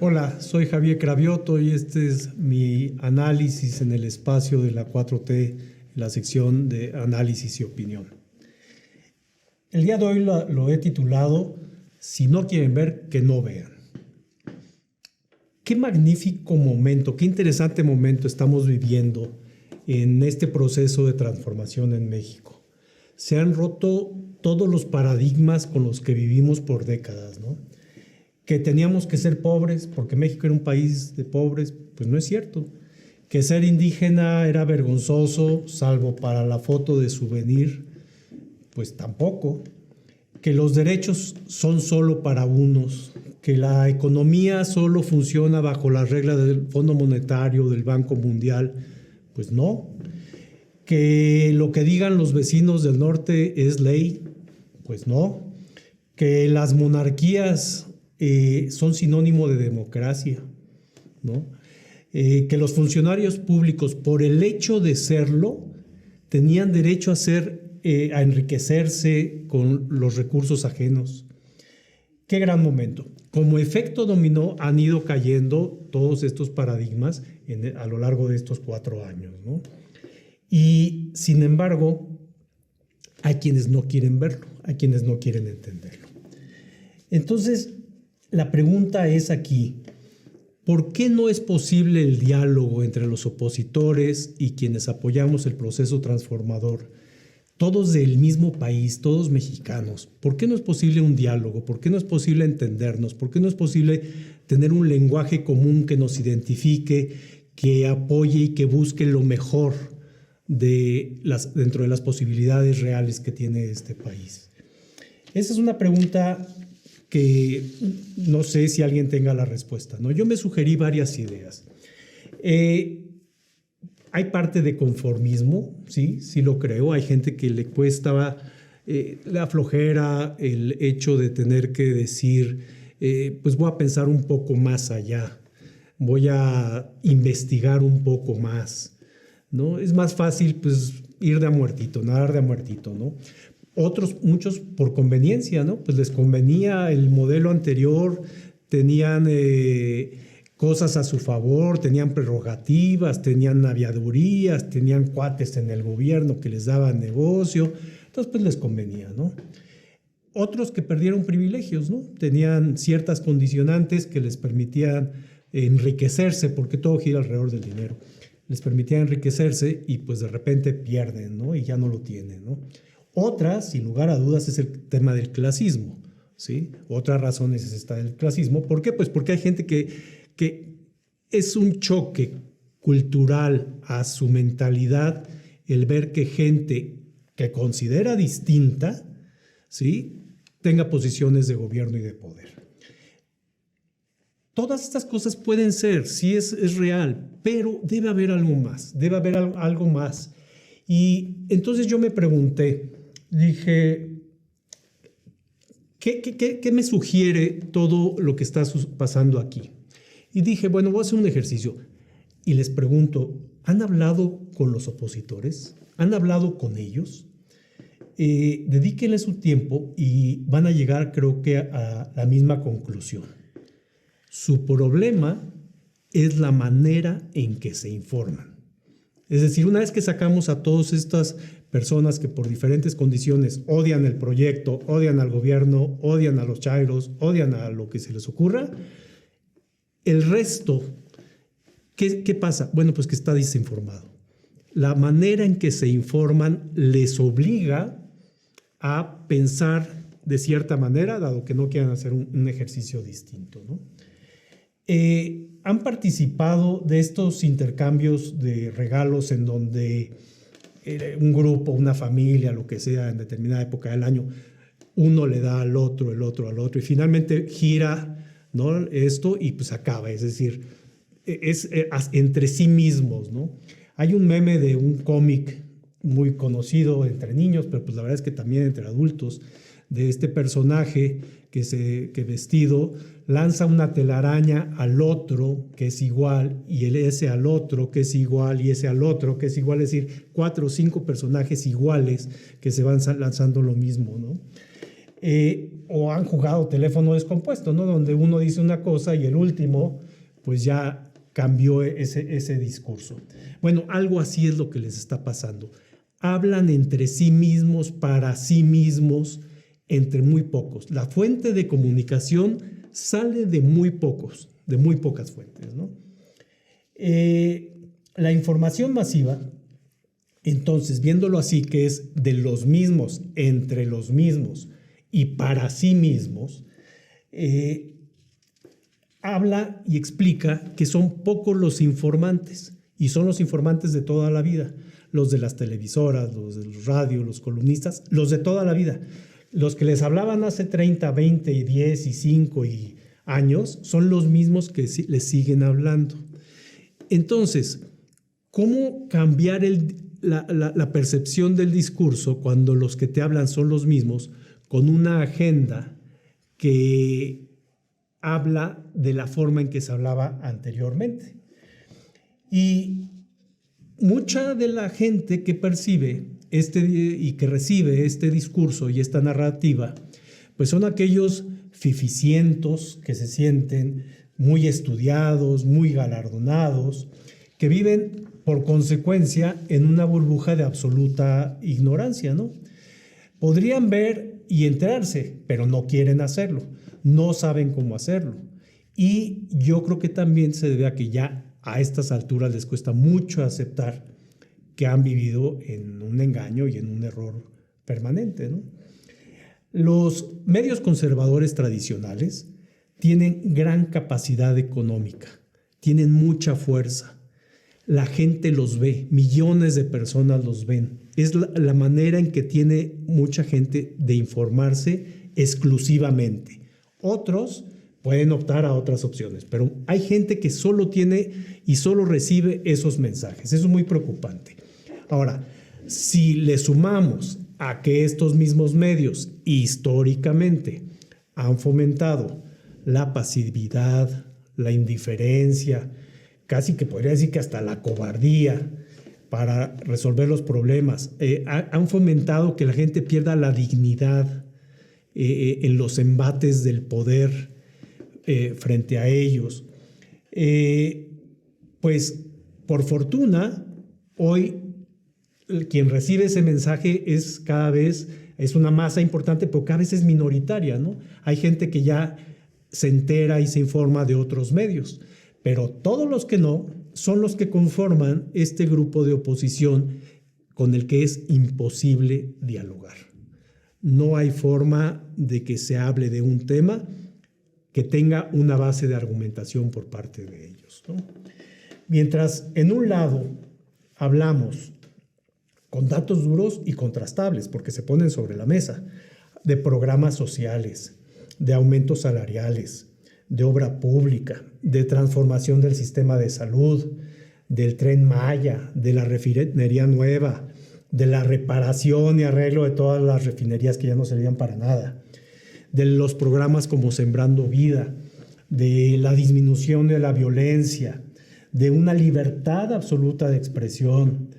Hola, soy Javier Cravioto y este es mi análisis en el espacio de la 4T, la sección de análisis y opinión. El día de hoy lo he titulado Si no quieren ver, que no vean. Qué magnífico momento, qué interesante momento estamos viviendo en este proceso de transformación en México. Se han roto todos los paradigmas con los que vivimos por décadas, ¿no? Que teníamos que ser pobres porque México era un país de pobres, pues no es cierto. Que ser indígena era vergonzoso, salvo para la foto de souvenir, pues tampoco. Que los derechos son solo para unos, que la economía solo funciona bajo las reglas del Fondo Monetario, del Banco Mundial, pues no. Que lo que digan los vecinos del norte es ley, pues no. Que las monarquías son sinónimo de democracia, ¿no? Que los funcionarios públicos, por el hecho de serlo, tenían derecho a enriquecerse con los recursos ajenos. Qué gran momento. Como efecto dominó han ido cayendo todos estos paradigmas a lo largo de estos 4 años, ¿no? Y sin embargo, hay quienes no quieren verlo, hay quienes no quieren entenderlo. Entonces, la pregunta es aquí, ¿por qué no es posible el diálogo entre los opositores y quienes apoyamos el proceso transformador? Todos del mismo país, todos mexicanos. ¿Por qué no es posible un diálogo? ¿Por qué no es posible entendernos? ¿Por qué no es posible tener un lenguaje común que nos identifique, que apoye y que busque lo mejor dentro de las posibilidades reales que tiene este país? Esa es una pregunta que no sé si alguien tenga la respuesta, ¿no? Yo me sugerí varias ideas. Hay parte de conformismo, sí lo creo. Hay gente que le cuesta la flojera, el hecho de tener que decir, pues voy a pensar un poco más allá, voy a investigar un poco más, ¿no? Es más fácil, pues, ir de a muertito, nadar de a muertito, ¿no? Muchos por conveniencia, ¿no? Pues les convenía el modelo anterior, tenían cosas a su favor, tenían prerrogativas, tenían aviadurías, tenían cuates en el gobierno que les daban negocio, entonces pues les convenía, ¿no? Otros que perdieron privilegios, ¿no? Tenían ciertas condicionantes que les permitían enriquecerse, porque todo gira alrededor del dinero. Les permitía enriquecerse y pues de repente pierden, ¿no? Y ya no lo tienen, ¿no? Otra, sin lugar a dudas, es el tema del clasismo, ¿sí? Otra razón es esta del clasismo. ¿Por qué? Pues porque hay gente que es un choque cultural a su mentalidad el ver que gente que considera distinta, ¿sí?, tenga posiciones de gobierno y de poder. Todas estas cosas pueden ser, sí es real, pero debe haber algo más, debe haber algo más. Y entonces yo me pregunté, dije, ¿qué me sugiere todo lo que está pasando aquí? Y dije, bueno, voy a hacer un ejercicio. Y les pregunto, ¿han hablado con los opositores? ¿Han hablado con ellos? Dedíquenle su tiempo y van a llegar, creo que, a la misma conclusión. Su problema es la manera en que se informan. Es decir, una vez que sacamos a todas estas personas que por diferentes condiciones odian el proyecto, odian al gobierno, odian a los chairos, odian a lo que se les ocurra, el resto, ¿qué pasa? Bueno, pues que está desinformado. La manera en que se informan les obliga a pensar de cierta manera, dado que no quieran hacer un ejercicio distinto, ¿no? Han participado de estos intercambios de regalos en donde un grupo, una familia, lo que sea, en determinada época del año, uno le da al otro, el otro al otro, y finalmente gira, ¿no?, esto y pues acaba, es decir, es entre sí mismos, ¿no? Hay un meme de un cómic muy conocido entre niños, pero pues la verdad es que también entre adultos, de este personaje que vestido lanza una telaraña al otro que es igual, y ese al otro que es igual, y ese al otro que es igual, es decir, 4 o 5 personajes iguales que se van lanzando lo mismo, ¿no? O han jugado teléfono descompuesto, ¿no? Donde uno dice una cosa y el último, pues ya cambió ese discurso. Bueno, algo así es lo que les está pasando. Hablan entre sí mismos, para sí mismos, entre muy pocos. La fuente de comunicación sale de muy pocos, de muy pocas fuentes, ¿no? La información masiva, entonces, viéndolo así, que es de los mismos, entre los mismos y para sí mismos, habla y explica que son pocos los informantes, y son los informantes de toda la vida, los de las televisoras, los de los radios, los columnistas, los de toda la vida. Los que les hablaban hace 30, 20 y 10 y 5 y años son los mismos que les siguen hablando. Entonces, ¿cómo cambiar la percepción del discurso cuando los que te hablan son los mismos, con una agenda que habla de la forma en que se hablaba anteriormente? Y mucha de la gente que percibe y que recibe este discurso y esta narrativa, pues son aquellos fificientos que se sienten muy estudiados, muy galardonados, que viven por consecuencia en una burbuja de absoluta ignorancia, ¿no? Podrían ver y enterarse, pero no quieren hacerlo, no saben cómo hacerlo. Y yo creo que también se debe a que ya a estas alturas les cuesta mucho aceptar que han vivido en un engaño y en un error permanente, ¿no? Los medios conservadores tradicionales tienen gran capacidad económica, tienen mucha fuerza. La gente los ve, millones de personas los ven. Es la manera en que tiene mucha gente de informarse exclusivamente. Otros pueden optar a otras opciones, pero hay gente que solo tiene y solo recibe esos mensajes. Eso es muy preocupante. Ahora, si le sumamos a que estos mismos medios históricamente han fomentado la pasividad, la indiferencia, casi que podría decir que hasta la cobardía para resolver los problemas, han fomentado que la gente pierda la dignidad en los embates del poder frente a ellos. Pues por fortuna, hoy quien recibe ese mensaje es una masa importante, pero cada vez es minoritaria, ¿no? Hay gente que ya se entera y se informa de otros medios, pero todos los que no son los que conforman este grupo de oposición con el que es imposible dialogar. No hay forma de que se hable de un tema que tenga una base de argumentación por parte de ellos, ¿no? Mientras en un lado hablamos con datos duros y contrastables, porque se ponen sobre la mesa, de programas sociales, de aumentos salariales, de obra pública, de transformación del sistema de salud, del Tren Maya, de la refinería nueva, de la reparación y arreglo de todas las refinerías que ya no servían para nada, de los programas como Sembrando Vida, de la disminución de la violencia, de una libertad absoluta de expresión,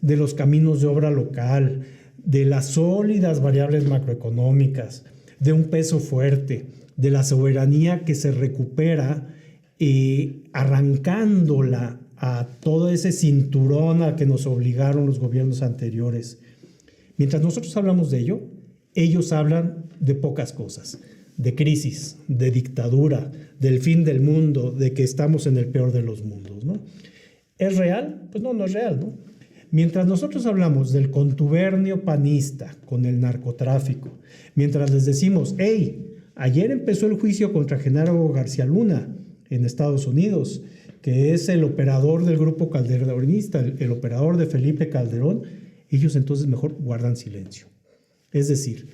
de los caminos de obra local, de las sólidas variables macroeconómicas, de un peso fuerte, de la soberanía que se recupera arrancándola a todo ese cinturón a que nos obligaron los gobiernos anteriores. Mientras nosotros hablamos de ello, ellos hablan de pocas cosas, de crisis, de dictadura, del fin del mundo, de que estamos en el peor de los mundos, ¿no? ¿Es real? Pues no es real, ¿no? Mientras nosotros hablamos del contubernio panista con el narcotráfico, mientras les decimos, hey, ayer empezó el juicio contra Genaro García Luna en Estados Unidos, que es el operador del grupo calderonista, el operador de Felipe Calderón, ellos entonces mejor guardan silencio. Es decir,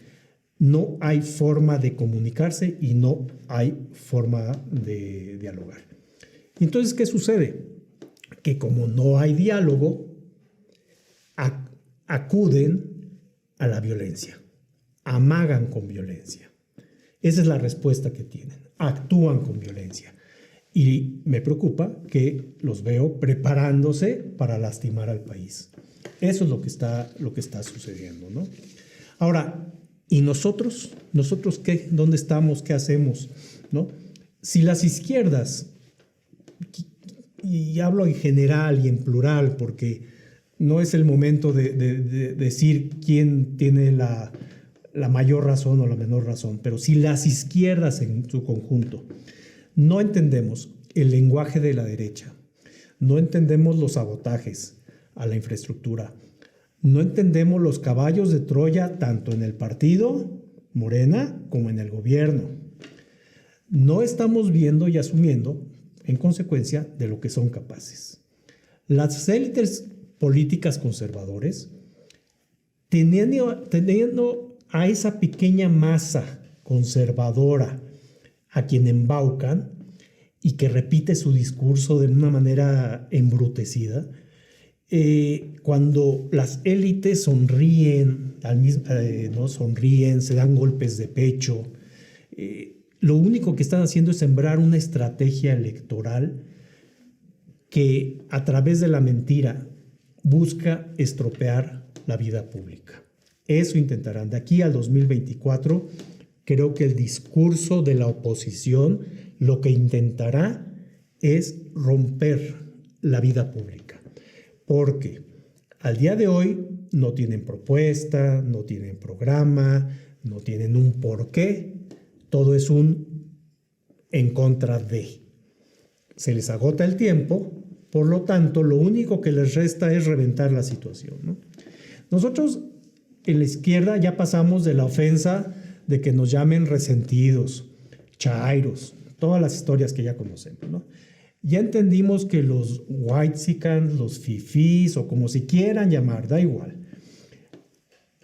no hay forma de comunicarse y no hay forma de dialogar. Entonces, ¿qué sucede? Que como no hay diálogo, acuden a la violencia, amagan con violencia. Esa es la respuesta que tienen, actúan con violencia. Y me preocupa que los veo preparándose para lastimar al país. Eso es lo que está sucediendo, ¿no? Ahora, ¿Y nosotros? ¿Nosotros qué? ¿Dónde estamos? ¿Qué hacemos? ¿No? Si las izquierdas, y hablo en general y en plural porque no es el momento de decir quién tiene la mayor razón o la menor razón, pero si las izquierdas en su conjunto no entendemos el lenguaje de la derecha, no entendemos los sabotajes a la infraestructura, no entendemos los caballos de Troya tanto en el partido Morena como en el gobierno, no estamos viendo y asumiendo en consecuencia de lo que son capaces. Las élites políticas conservadores, teniendo a esa pequeña masa conservadora a quien embaucan y que repite su discurso de una manera embrutecida, cuando las élites sonríen, ¿no? Sonríen, se dan golpes de pecho, lo único que están haciendo es sembrar una estrategia electoral que a través de la mentira busca estropear la vida pública. Eso intentarán. De aquí al 2024, creo que el discurso de la oposición lo que intentará es romper la vida pública. Porque al día de hoy no tienen propuesta, no tienen programa, no tienen un porqué. Todo es un en contra de. Se les agota el tiempo, por lo tanto, lo único que les resta es reventar la situación, ¿no? Nosotros en la izquierda ya pasamos de la ofensa de que nos llamen resentidos, chairos, todas las historias que ya conocemos, ¿no? Ya entendimos que los whitexicans, los fifís o como se quieran llamar, da igual,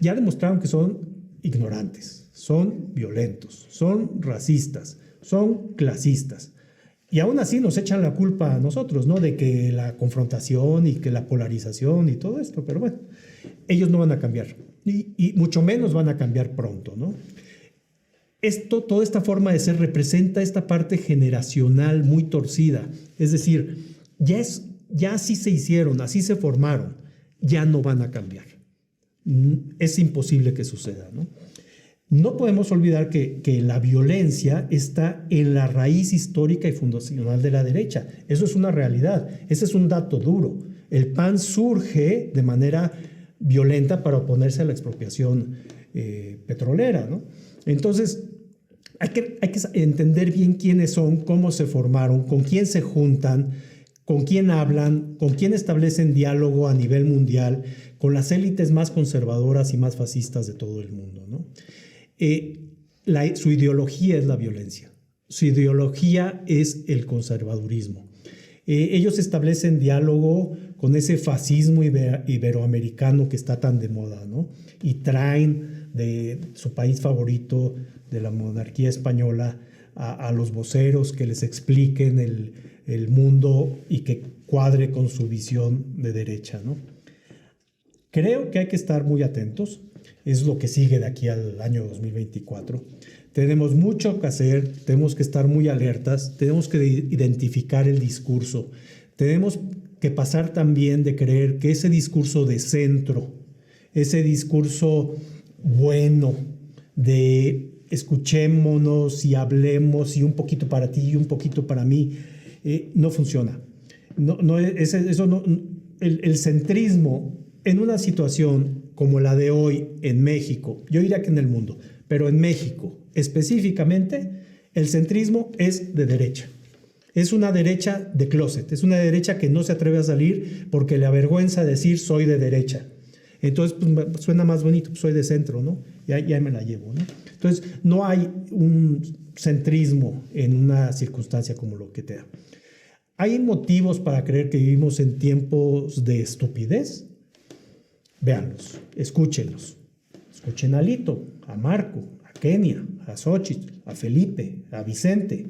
ya demostraron que son ignorantes, son violentos, son racistas, son clasistas. Y aún así nos echan la culpa a nosotros, ¿no? De que la confrontación y que la polarización y todo esto, pero bueno, ellos no van a cambiar y mucho menos van a cambiar pronto, ¿no? Toda esta forma de ser representa esta parte generacional muy torcida, es decir, ya así se hicieron, así se formaron, ya no van a cambiar. Es imposible que suceda, ¿no? No podemos olvidar que la violencia está en la raíz histórica y fundacional de la derecha. Eso es una realidad, ese es un dato duro. El PAN surge de manera violenta para oponerse a la expropiación petrolera, ¿no? Entonces, hay que entender bien quiénes son, cómo se formaron, con quién se juntan, con quién hablan, con quién establecen diálogo a nivel mundial, con las élites más conservadoras y más fascistas de todo el mundo, ¿no? Su ideología es la violencia, su ideología es el conservadurismo. Ellos establecen diálogo con ese fascismo iberoamericano que está tan de moda, ¿no? Y traen de su país favorito, de la monarquía española, a los voceros que les expliquen el mundo y que cuadre con su visión de derecha, ¿no? Creo que hay que estar muy atentos. Es lo que sigue de aquí al año 2024. Tenemos mucho que hacer, tenemos que estar muy alertas, tenemos que identificar el discurso, tenemos que pasar también de creer que ese discurso de centro, ese discurso bueno, de escuchémonos y hablemos y un poquito para ti y un poquito para mí, no funciona. El centrismo en una situación como la de hoy en México, yo diría que en el mundo, pero en México específicamente, el centrismo es de derecha. Es una derecha de closet, es una derecha que no se atreve a salir porque le avergüenza decir soy de derecha. Entonces, pues, suena más bonito, pues, soy de centro, ¿no? Ya me la llevo, ¿no? Entonces, no hay un centrismo en una circunstancia como lo que te da. ¿Hay motivos para creer que vivimos en tiempos de estupidez? Véanlos, escúchenlos. Escuchen a Lito, a Marco, a Kenia, a Xochitl, a Felipe, a Vicente.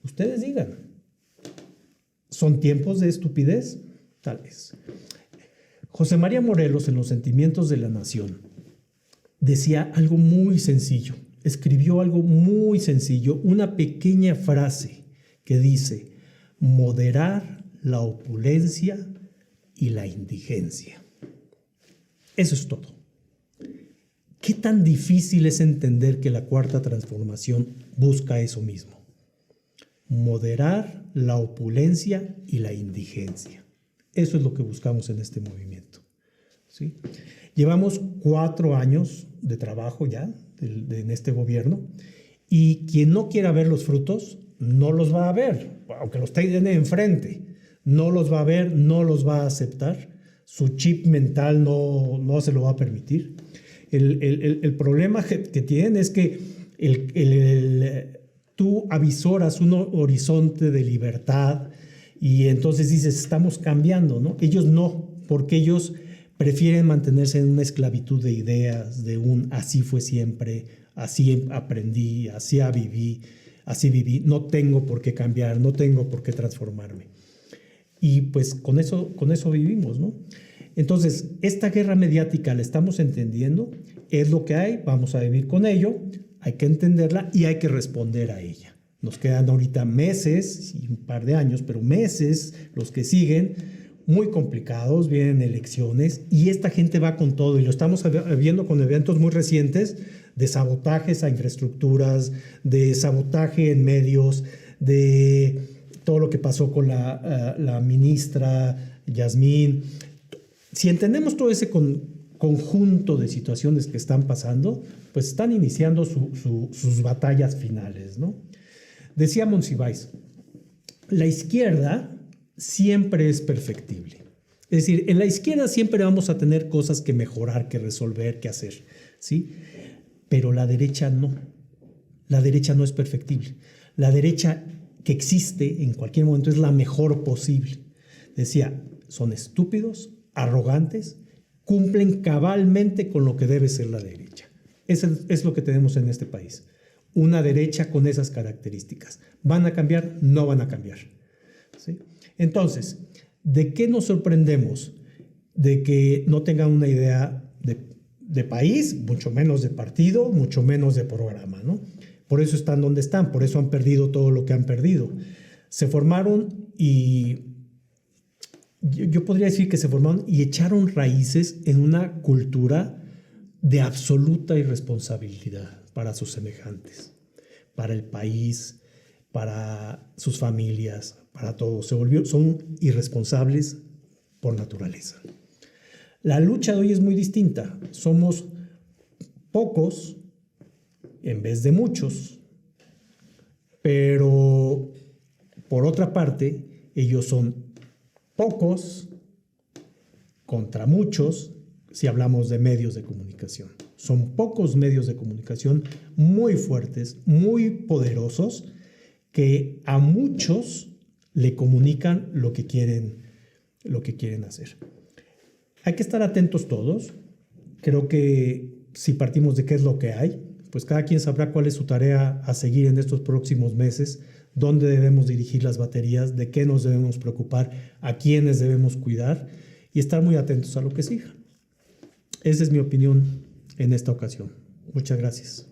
Ustedes digan, ¿son tiempos de estupidez? Tal vez. José María Morelos, en Los sentimientos de la nación, decía algo muy sencillo, escribió algo muy sencillo, una pequeña frase que dice, moderar la opulencia y la indigencia. Eso es todo. ¿Qué tan difícil es entender que la cuarta transformación busca eso mismo? Moderar la opulencia y la indigencia. Eso es lo que buscamos en este movimiento, ¿sí? Llevamos 4 años de trabajo ya en este gobierno, y quien no quiera ver los frutos no los va a ver, aunque los tengan enfrente. No los va a ver, no los va a aceptar. Su chip mental no se lo va a permitir. El problema que tienen es que tú avisoras un horizonte de libertad y entonces dices, estamos cambiando, ¿no? Ellos no, porque ellos prefieren mantenerse en una esclavitud de ideas, de un así fue siempre, así aprendí, así viví, no tengo por qué cambiar, no tengo por qué transformarme. Y pues con eso vivimos, ¿no? Entonces, esta guerra mediática la estamos entendiendo, es lo que hay, vamos a vivir con ello, hay que entenderla y hay que responder a ella. Nos quedan ahorita meses, y un par de años, pero meses los que siguen, muy complicados, vienen elecciones y esta gente va con todo y lo estamos viendo con eventos muy recientes de sabotajes a infraestructuras, de sabotaje en medios, de todo lo que pasó con la ministra Yasmín. Si entendemos todo ese conjunto de situaciones que están pasando, pues están iniciando sus batallas finales, ¿no? Decía Monsiváis, la izquierda siempre es perfectible. Es decir, en la izquierda siempre vamos a tener cosas que mejorar, que resolver, que hacer, ¿sí? Pero la derecha no. La derecha no es perfectible. La derecha que existe en cualquier momento es la mejor posible. Decía, son estúpidos, arrogantes, cumplen cabalmente con lo que debe ser la derecha. Eso es lo que tenemos en este país. Una derecha con esas características. ¿Van a cambiar? No van a cambiar, ¿sí? Entonces, ¿de qué nos sorprendemos? De que no tengan una idea de país, mucho menos de partido, mucho menos de programa, ¿no? Por eso están donde están, por eso han perdido todo lo que han perdido. Se formaron y yo podría decir que se formaron y echaron raíces en una cultura de absoluta irresponsabilidad para sus semejantes, para el país, para sus familias, para todos. Son irresponsables por naturaleza. La lucha de hoy es muy distinta. Somos pocos en vez de muchos, pero por otra parte, ellos son pocos contra muchos si hablamos de medios de comunicación. Son pocos medios de comunicación muy fuertes, muy poderosos, que a muchos le comunican lo que quieren hacer. Hay que estar atentos todos. Creo que si partimos de qué es lo que hay, pues cada quien sabrá cuál es su tarea a seguir en estos próximos meses, dónde debemos dirigir las baterías, de qué nos debemos preocupar, a quiénes debemos cuidar y estar muy atentos a lo que siga. Esa es mi opinión en esta ocasión. Muchas gracias.